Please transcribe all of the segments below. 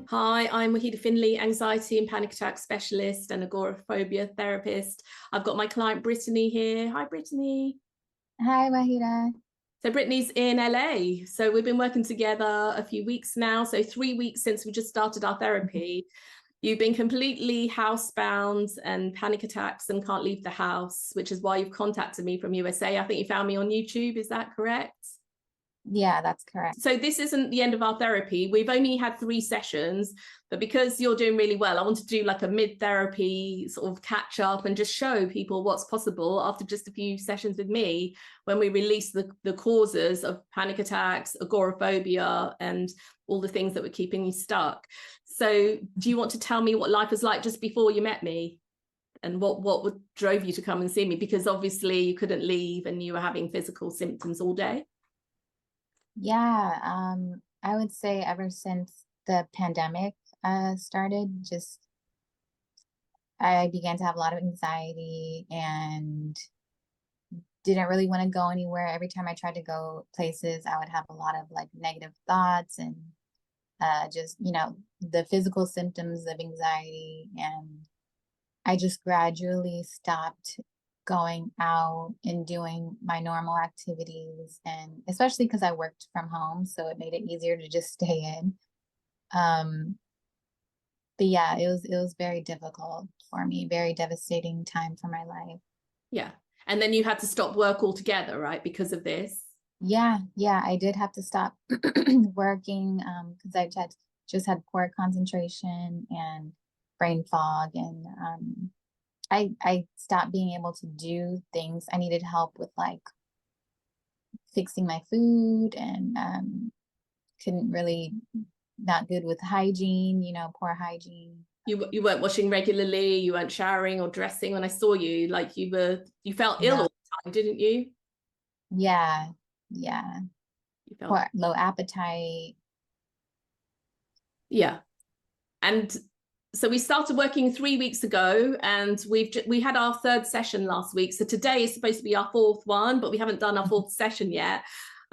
Hi, I'm Wahida Finley, anxiety and panic attack specialist and agoraphobia therapist. I've got my client Brittany here. Hi, Brittany. Hi, Wahida. So Brittany's in LA. So we've been working together a few weeks now. So 3 weeks since we just started our therapy. You've been completely housebound and panic attacks and can't leave the house, which is why you've contacted me from USA. I think you found me on YouTube. Is that correct? Yeah, that's correct. So this isn't the end of our therapy. We've only had 3 sessions, but because you're doing really well, I want to do like a mid-therapy sort of catch up and just show people what's possible after just a few sessions with me when we release the causes of panic attacks, agoraphobia, and all the things that were keeping you stuck. So do you want to tell me what life was like just before you met me? And what drove you to come and see me? Because obviously you couldn't leave and you were having physical symptoms all day. Yeah, I would say ever since the pandemic started, I began to have a lot of anxiety and didn't really want to go anywhere. Every time I tried to go places, I would have a lot of like negative thoughts and just, the physical symptoms of anxiety. And I just gradually stopped going out and doing my normal activities, and especially because I worked from home, so it made it easier to just stay in. But yeah, it was very difficult for me, very devastating time for my life. Yeah. And then you had to stop work altogether, right? Because of this. Yeah, I did have to stop working because just had poor concentration and brain fog, and I stopped being able to do things. I needed help with like fixing my food, and couldn't really, not good with hygiene, poor hygiene. You weren't washing regularly, you weren't showering or dressing. When I saw you, like you felt ill No. all the time, didn't you? Yeah. You felt Poor, low appetite. Yeah. And so we started working 3 weeks ago, and we had our 3rd session last week. So today is supposed to be our 4th one, but we haven't done our 4th session yet.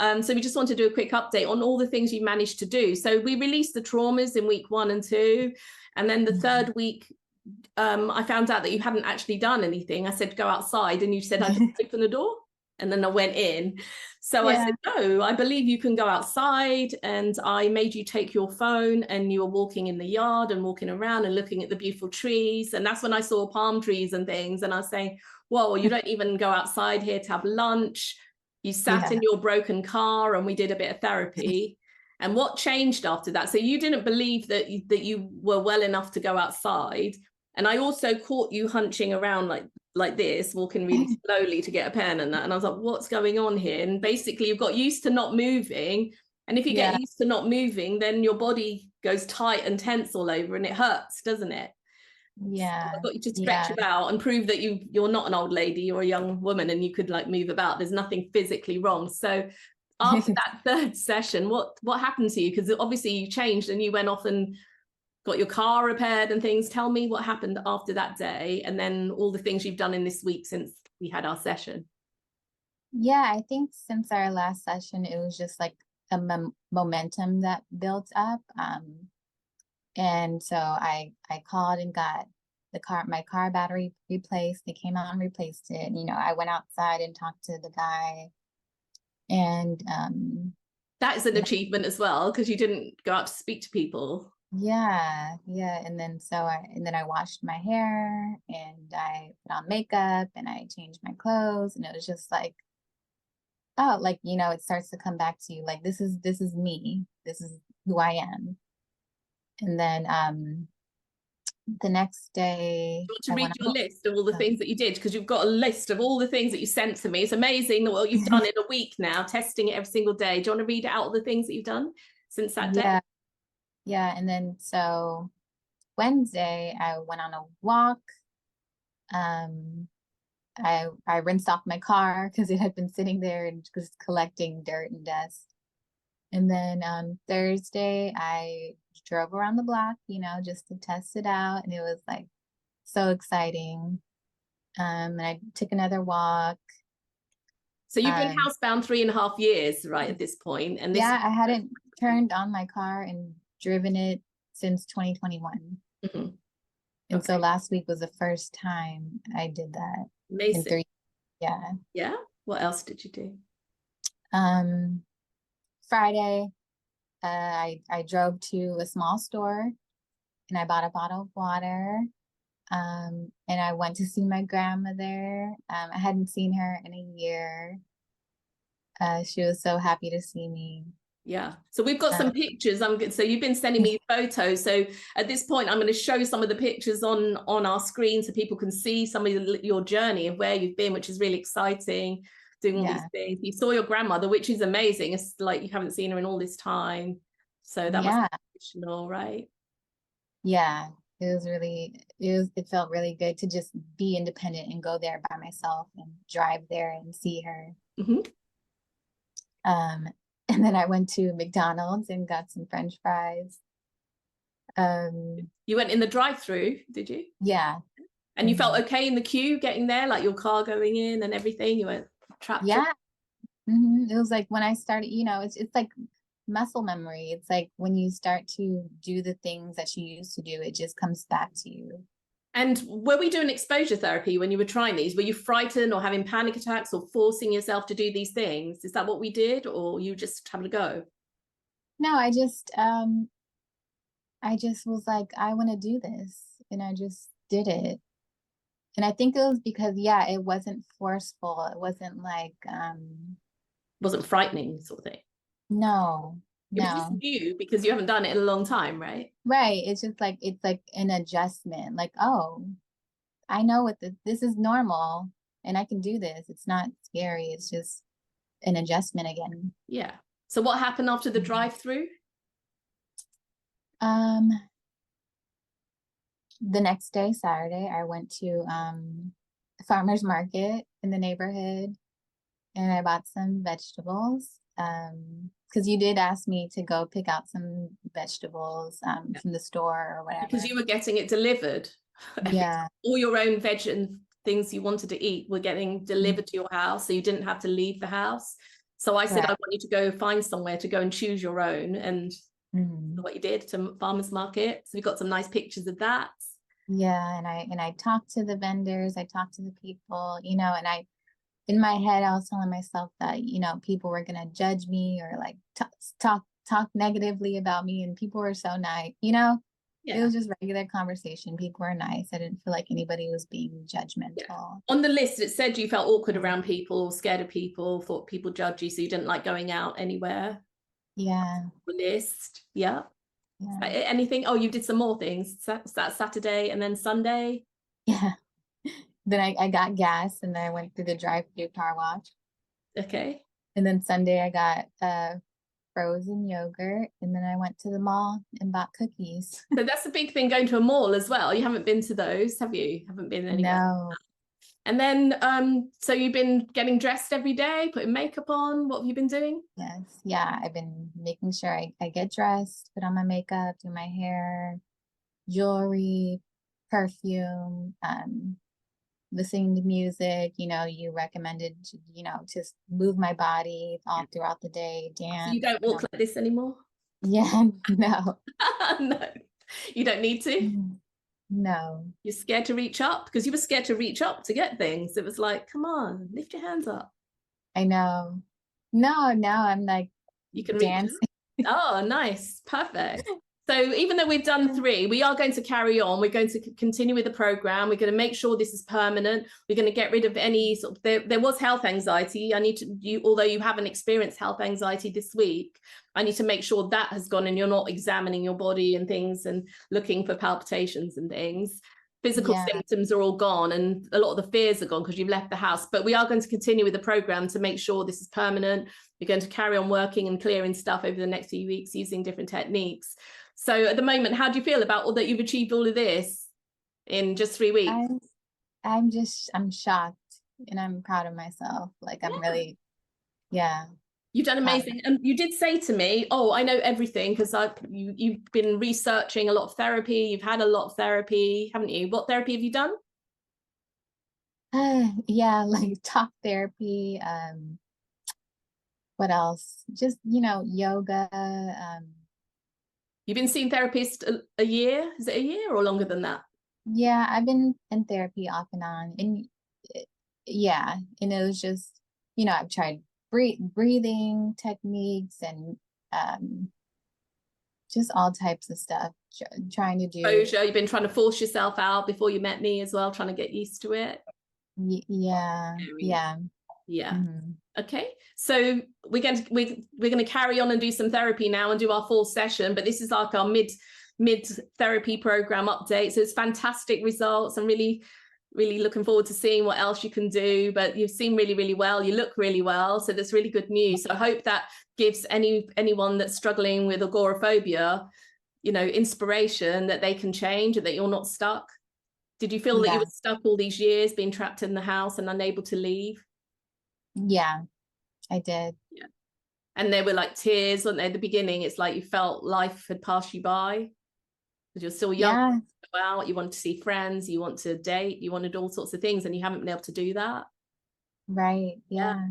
So we just want to do a quick update on all the things you managed to do. So we released the traumas in week 1 and 2, and then the 3rd week, I found out that you hadn't actually done anything. I said, go outside, and you said, I just open the door. And then I went in. So I said, no, I believe you can go outside. And I made you take your phone, and you were walking in the yard and walking around and looking at the beautiful trees. And that's when I saw palm trees and things. And I was saying, whoa, you don't even go outside here to have lunch. You sat in your broken car, and we did a bit of therapy. And what changed after that? So you didn't believe that you were well enough to go outside. And I also caught you hunching around like this, walking really slowly to get a pen and that. And I was like, what's going on here? And basically you've got used to not moving. And if you get used to not moving, then your body goes tight and tense all over, and it hurts, doesn't it? Yeah. So I got you to stretch about and prove that you're not an old lady, you're a young woman, and you could like move about. There's nothing physically wrong. So after that 3rd session, what happened to you? Because obviously you changed and you went off and got your car repaired and things. Tell me what happened after that day, and then all the things you've done in this week since we had our session. Yeah, I think since our last session, it was just like a momentum that built up. And so I called and got my car battery replaced. They came out and replaced it. I went outside and talked to the guy, and that is an achievement as well, because you didn't go out to speak to people. Yeah. And then I washed my hair, and I put on makeup, and I changed my clothes, and it was just like, oh, like, it starts to come back to you, like, this is me, this is who I am. And then the next day, I want to read your list of all the things that you did, because you've got a list of all the things that you sent to me. It's amazing what you've done in a week now, testing it every single day. Do you want to read out all the things that you've done since that day? Yeah. And then so Wednesday, I went on a walk. I rinsed off my car because it had been sitting there and just collecting dirt and dust. And then Thursday, I drove around the block, just to test it out. And it was like so exciting. And I took another walk. So you've been housebound 3.5 years, right, at this point? And this I hadn't turned on my car and driven it since 2021. Mm-hmm. And so last week was the first time I did that. Amazing. In 3, yeah. Yeah. What else did you do? Friday, I drove to a small store and I bought a bottle of water. And I went to see my grandmother. I hadn't seen her in a year. She was so happy to see me. Yeah. So we've got some pictures. So you've been sending me photos. So at this point, I'm going to show some of the pictures on our screen so people can see some of your journey of where you've been, which is really exciting, doing all these things. You saw your grandmother, which is amazing. It's like you haven't seen her in all this time. So that must be emotional, right? Yeah. It felt really good to just be independent and go there by myself and drive there and see her. Mm-hmm. And then I went to McDonald's and got some French fries. You went in the drive-through, did you? Yeah. And you felt okay in the queue getting there, like your car going in and everything? You weren't trapped? Yeah. It was like when I started, it's like muscle memory. It's like when you start to do the things that you used to do, it just comes back to you. And were we doing exposure therapy when you were trying these? Were you frightened or having panic attacks or forcing yourself to do these things? Is that what we did, or you just having a go? No, I just was like, I want to do this, and I just did it. And I think it was because, it wasn't forceful. It wasn't like wasn't frightening sort of thing. No. It was just new because you haven't done it in a long time, right? Right. It's just like, it's like an adjustment. Like, oh, I know what this is normal and I can do this. It's not scary. It's just an adjustment again. Yeah. So what happened after the drive-through? The next day, Saturday, I went to a farmer's market in the neighborhood and I bought some vegetables. Because you did ask me to go pick out some vegetables from the store or whatever. Because you were getting it delivered. Yeah. All your own veg and things you wanted to eat were getting delivered to your house, so you didn't have to leave the house. So I said, I want you to go find somewhere to go and choose your own. And what you did to farmer's market. So we got some nice pictures of that. Yeah. And I talked to the vendors, I talked to the people, and in my head, I was telling myself that, people were going to judge me or like talk negatively about me. And people were so nice, It was just regular conversation. People were nice. I didn't feel like anybody was being judgmental. Yeah. On the list, it said you felt awkward around people, scared of people, thought people judge you. So you didn't like going out anywhere. Yeah. List. Yeah. Anything? Oh, you did some more things. That Saturday and then Sunday. Yeah. Then I got gas and then I went through the drive-through car wash. Okay. And then Sunday I got frozen yogurt and then I went to the mall and bought cookies. So that's a big thing, going to a mall as well. You haven't been to those, have you? Haven't been anywhere? No. And then so you've been getting dressed every day, putting makeup on. What have you been doing? Yes. Yeah. I've been making sure I get dressed, put on my makeup, do my hair, jewelry, perfume, listening to music. You recommended just move my body all throughout the day, dance. So you don't walk like this anymore? Yeah. No. No, you don't need to. No. You're scared to reach up? Because you were scared to reach up to get things. It was like, come on, lift your hands up. I know. No, I'm like, you can dance. Oh, nice. Perfect. So even though we've done 3, we are going to carry on. We're going to continue with the program. We're going to make sure this is permanent. We're going to get rid of any sort of, there was health anxiety. Although you haven't experienced health anxiety this week, I need to make sure that has gone and you're not examining your body and things and looking for palpitations and things. Physical symptoms are all gone and a lot of the fears are gone because you've left the house. But we are going to continue with the program to make sure this is permanent. We're going to carry on working and clearing stuff over the next few weeks using different techniques. So at the moment, how do you feel about all that you've achieved all of this in just 3 weeks? I'm shocked and I'm proud of myself. Like I'm really, You've done amazing. And you did say to me, oh, I know everything because you've been researching a lot of therapy. You've had a lot of therapy, haven't you? What therapy have you done? Like talk therapy. What else? Just, yoga, You've been seeing therapist a year? Is it a year or longer than that? Yeah, I've been in therapy off and on, and yeah, and it was just, I've tried breathing techniques and just all types of stuff, trying to do. Exposure. You've been trying to force yourself out before you met me as well, trying to get used to it. Yeah. Mm-hmm. Okay, so we're going to carry on and do some therapy now and do our full session, but this is like our mid therapy program update. So it's fantastic results. I'm really looking forward to seeing what else you can do, but you've seen really well, you look really well, so that's really good news. So I hope that gives anyone that's struggling with agoraphobia, inspiration that they can change and that you're not stuck. Did you feel that you were stuck all these years, being trapped in the house and unable to leave? Yeah, I did. Yeah. And there were like tears, weren't there, at the beginning? It's like you felt life had passed you by because you're still young. Yeah. Out, you wanted to see friends, you want to date, you wanted all sorts of things, and you haven't been able to do that. Right. Yeah.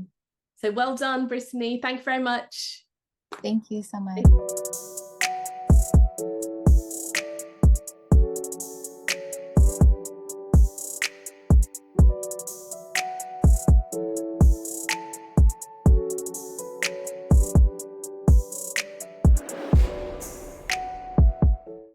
So well done, Brittany. Thank you very much. Thank you so much.